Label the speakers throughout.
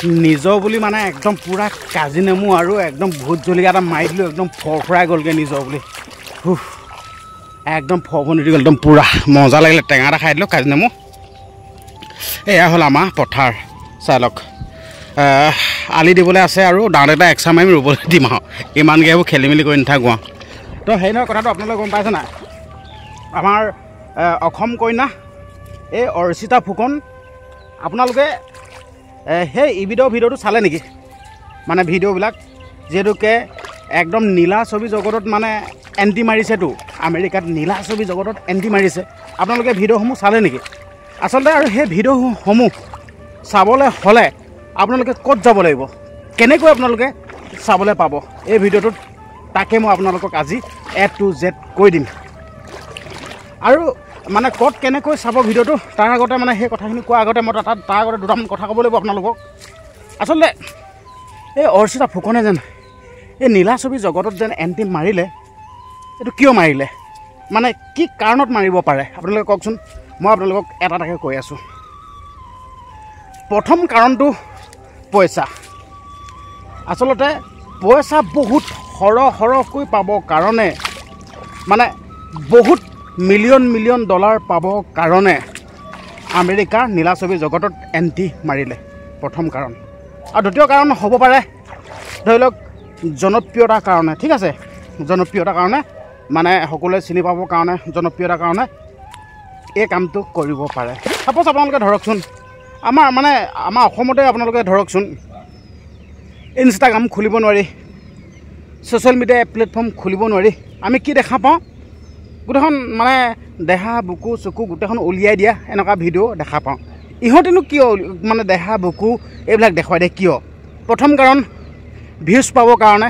Speaker 1: নিজৰ বুলি মানে একদম পূৰা কাজি নেমু আৰু একদম ভোট জলকীয়া এটা মাৰি দিলোঁ একদম ফৰফৰাই গ'লগৈ নিজৰ বুলি একদম ফৰফৰণি দি গ'ল একদম পূৰা মজা লাগিলে টেঙা এটা খাই দিলোঁ কাজি নেমু এয়া হ'ল আমাৰ পথাৰ চাই লওক আলি দিবলৈ আছে আৰু ডাঙৰ এটা এক্সা মাৰি ৰুবলৈ দিম আৰু ইমানকৈ এইবোৰ খেলি মেলি কৰি নাথাকোঁ আৰু তো সেই নহয় কথাটো আপোনালোকে গম পাইছে নাই আমাৰ অসম কন্যা এই অৰ্চিতা ফুকন আপোনালোকে সেই ভিডিঅ'টো চালে নেকি মানে ভিডিঅ'বিলাক যিহেতুকে একদম নীলা ছবি জগতত মানে এণ্টি মাৰিছেতো আমেৰিকাত নীলা ছবি জগতত এণ্টি মাৰিছে আপোনালোকে ভিডিঅ'সমূহ চালে নেকি আচলতে আৰু সেই ভিডিঅ'সমূহ চাবলৈ হ'লে আপোনালোকে ক'ত যাব লাগিব কেনেকৈ আপোনালোকে চাবলৈ পাব এই ভিডিঅ'টোত তাকে মই আপোনালোকক আজি A to Z কৈ দিম আৰু মানে ক'ত কেনেকৈ চাব ভিডিঅ'টো তাৰ আগতে মানে সেই কথাখিনি কোৱাৰ আগতে মই তাৰ আগতে দুটামান কথা ক'ব লাগিব আপোনালোকক আচলতে এই অৰ্চিতা ফুকনে যেন এই নীলা ছবি জগতত যেন এণ্টি মাৰিলে এইটো কিয় মাৰিলে মানে কি কাৰণত মাৰিব পাৰে আপোনালোকে কওকচোন মই আপোনালোকক এটা এটাকৈ কৈ আছোঁ প্ৰথম কাৰণটো পইচা আচলতে পইচা বহুত সৰহকৈ পাবৰ কাৰণে মানে বহুত মিলিয়ন ডলাৰ পাবৰ কাৰণে আমেৰিকাৰ নীলা ছবি জগতত এণ্টি মাৰিলে প্ৰথম কাৰণ আৰু দ্বিতীয় কাৰণ হ'ব পাৰে ধৰি লওক জনপ্ৰিয়তাৰ কাৰণে ঠিক আছে জনপ্ৰিয়তাৰ কাৰণে মানে সকলোৱে চিনি পাবৰ কাৰণে জনপ্ৰিয়তাৰ কাৰণে এই কামটো কৰিব পাৰে সাপ'জ আপোনালোকে ধৰকচোন আমাৰ অসমতে আপোনালোকে ধৰকচোন ইনষ্টাগ্ৰাম খুলিব নোৱাৰি ছ'চিয়েল মিডিয়া প্লেটফৰ্ম খুলিব নোৱাৰি আমি কি দেখা পাওঁ গোটেইখন মানে দেহা বুকু চকু গোটেইখন উলিয়াই দিয়া এনেকুৱা ভিডিঅ' দেখা পাওঁ ইহঁতেনো কিয় মানে দেহা বুকু এইবিলাক দেখুৱাই দিয়ে কিয় প্ৰথম কাৰণ ভিউজ পাবৰ কাৰণে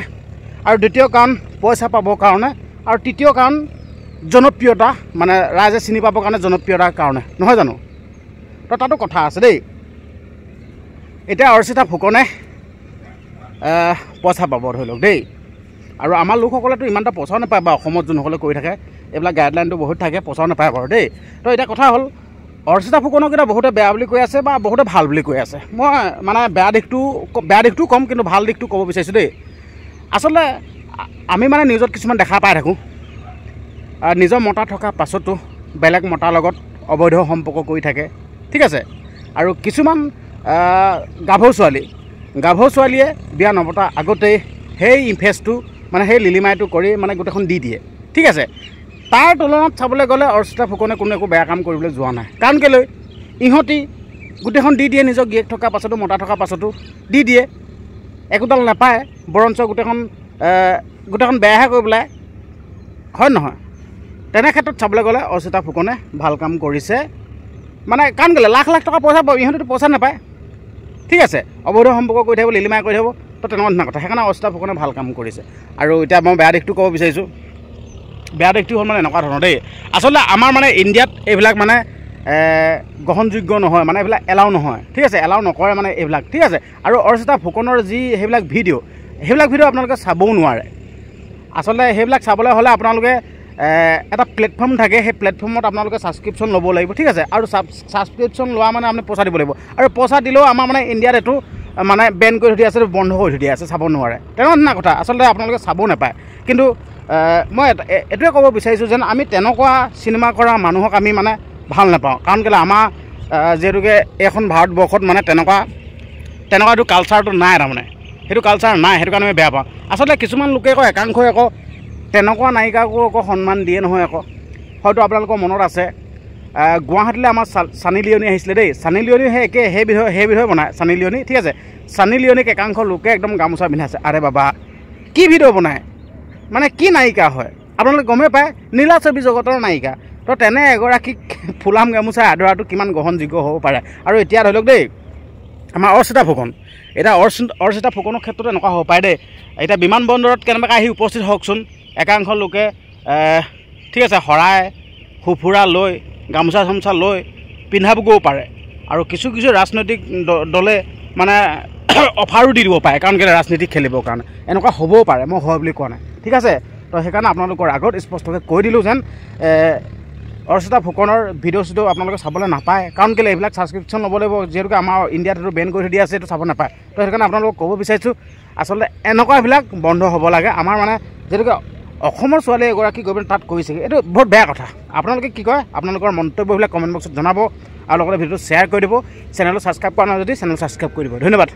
Speaker 1: আৰু দ্বিতীয় কাৰণ পইচা পাবৰ কাৰণে আৰু তৃতীয় কাৰণ জনপ্ৰিয়তা মানে ৰাইজে চিনি পাবৰ কাৰণে জনপ্ৰিয়তাৰ কাৰণে নহয় জানো তো তাতো কথা আছে দেই এতিয়া অৰ্চিতা ফুকনে পইচা পাব ধৰি লওক দেই আৰু আমাৰ লোকসকলেতো ইমান এটা পইচাও নাপায় বা অসমত যোনসকলে কৰি থাকে এইবিলাক গাইডলাইনটো বহুত থাকে পইচাও নাপায় বাৰু দেই তো এতিয়া কথা হ'ল অৰ্চিতা ফুকনক এতিয়া বহুতে বেয়া বুলি কৈ আছে বা বহুতে ভাল বুলি কৈ আছে মই মানে বেয়া দিশটো ক'ম কিন্তু ভাল দিশটো ক'ব বিচাৰিছোঁ দেই আচলতে আমি মানে নিউজত কিছুমান দেখা পাই থাকোঁ নিজৰ মতা থকা পাছতো বেলেগ মতাৰ লগত অবৈধ সম্পৰ্ক কৰি থাকে ঠিক আছে আৰু কিছুমান গাভৰু ছোৱালীয়ে বিয়া নপতা আগতেই সেই ইনভেষ্টটো মানে সেই লিলিমাইটো কৰি মানে গোটেইখন দি দিয়ে ঠিক আছে তাৰ তুলনাত চাবলৈ গ'লে অৰ্চিতা ফুকনে কোনো একো বেয়া কাম কৰিবলৈ যোৱা নাই কাৰণ কেলৈ ইহঁতি গোটেইখন দি দিয়ে নিজৰ গিয়েক থকা পাছতো মতা থকা পাছতো দি দিয়ে একোডাল নাপায় বৰঞ্চ গোটেইখন বেয়াহে কৰি পেলাই হয় নহয় তেনে ক্ষেত্ৰত চাবলৈ গ'লে অৰ্চিতা ফুকনে ভাল কাম কৰিছে মানে কাৰণ কেলৈ লাখ টকা পইচা পাব ইহঁতেতো পইচা নাপায় ঠিক আছে অবৈধ সম্পৰ্ক কৰি থাকিব লিলিমাই কৰি থাকিব তো তেনেকুৱা ধৰণৰ কথা সেইকাৰণে অৰ্চিতা ফুকনে ভাল কাম কৰিছে আৰু এতিয়া মই বেয়া দিশটো ক'ব বিচাৰিছোঁ বেয়া দিশটো হ'ল মানে এনেকুৱা ধৰণৰ দেই আচলতে আমাৰ মানে ইণ্ডিয়াত এইবিলাক মানে গ্ৰহণযোগ্য নহয় মানে এইবিলাক এলাও নহয় ঠিক আছে এলাও নকৰে মানে এইবিলাক ঠিক আছে আৰু অৰ্চিতা ফুকনৰ যি সেইবিলাক ভিডিঅ' আপোনালোকে চাবও নোৱাৰে আচলতে সেইবিলাক চাবলৈ হ'লে আপোনালোকে এটা প্লেটফৰ্ম থাকে সেই প্লেটফৰ্মত আপোনালোকে ছাবস্ক্ৰিপশ্যন ল'ব লাগিব ঠিক আছে আৰু ছাবস্ক্ৰিপশ্যন লোৱা মানে আপুনি পইচা দিব লাগিব আৰু পইচা দিলেও আমাৰ মানে ইণ্ডিয়াত এইটো মানে বেন কৰি থৈ আছে বন্ধ কৰি থৈ দিয়া আছে চাব নোৱাৰে তেনেকুৱা ধৰণৰ কথা আচলতে আপোনালোকে চাব নাপায় কিন্তু মই এইটোৱে ক'ব বিচাৰিছোঁ যেন আমি তেনেকুৱা চিনেমা কৰা মানুহক আমি মানে ভাল নাপাওঁ কাৰণ কেলৈ আমাৰ যিহেতুকে এইখন ভাৰতবৰ্ষত মানে তেনেকুৱা এইটো কালচাৰটো নাই তাৰমানে সেইটো কালচাৰ নাই সেইটো কাৰণে আমি বেয়া পাওঁ আচলতে কিছুমান লোকে আকৌ একাংশই আকৌ তেনেকুৱা নায়িকাকো আকৌ সন্মান দিয়ে নহয় আকৌ হয়তো আপোনালোকৰ মনত আছে গুৱাহাটীলৈ আমাৰ ছানী লিয়নি আহিছিলে দেই ছানী লিয়নি সেই বিষয়ে বনায় ছানী লিয়নি ঠিক আছে ছানী লিয়নিক একাংশ লোকে একদম গামোচা পিন্ধাইছে আৰে বাবা কি ভিডিঅ' বনায় মানে কি নায়িকা হয় আপোনালোকে গমেই পায় নীলা ছবি জগতৰ নায়িকা তো তেনে এগৰাকীক ফুলাম গামোচা আদৰাটো কিমান গ্ৰহণযোগ্য হ'ব পাৰে আৰু এতিয়া ধৰি লওক দেই আমাৰ অৰ্চিতা ফুকন এতিয়া অৰ্চিতা ফুকনৰ ক্ষেত্ৰত এনেকুৱা হ'ব পাৰে দেই এতিয়া বিমান বন্দৰত কেনেবাকৈ আহি উপস্থিত হওকচোন একাংশ লোকে ঠিক আছে শৰাই সুফুৰা লৈ গামোচা চামোচা লৈ পিন্ধাবগৈও পাৰে আৰু কিছু ৰাজনৈতিক দলে মানে অফাৰো দি দিব পাৰে কাৰণ কেলৈ ৰাজনীতি খেলিবৰ কাৰণে এনেকুৱা হ'বও পাৰে মই হয় বুলি কোৱা নাই ঠিক আছে তো সেইকাৰণে আপোনালোকৰ আগত স্পষ্টকৈ কৈ দিলোঁ যেন অৰ্চিতা ফুকনৰ ভিডিঅ' চিডিঅ' আপোনালোকে চাবলৈ নাপায় কাৰণ কেলৈ এইবিলাক ছাবস্ক্ৰিপশ্যন ল'ব লাগিব যিহেতুকে আমাৰ ইণ্ডিয়াত সেইটো বেন কৰি দিয়া আছে এইটো চাব নাপায় তো সেইকাৰণে আপোনালোকক ক'ব বিচাৰিছোঁ আচলতে এনেকুৱাবিলাক বন্ধ হ'ব লাগে আমাৰ মানে যিহেতুকে অসমৰ ছোৱালী এগৰাকী গৈ পিনে তাত কৰিছেগৈ এইটো বহুত বেয়া কথা আপোনালোকে কি কয় আপোনালোকৰ মন্তব্যবিলাক কমেণ্ট বক্সত জনাব আৰু লগতে ভিডিঅ'টো শ্বেয়াৰ কৰি দিব চেনেলটো ছাবস্ক্ৰাইব কৰা নাই যদি চেনেল ছাবস্ক্ৰাইব কৰি দিব ধন্যবাদ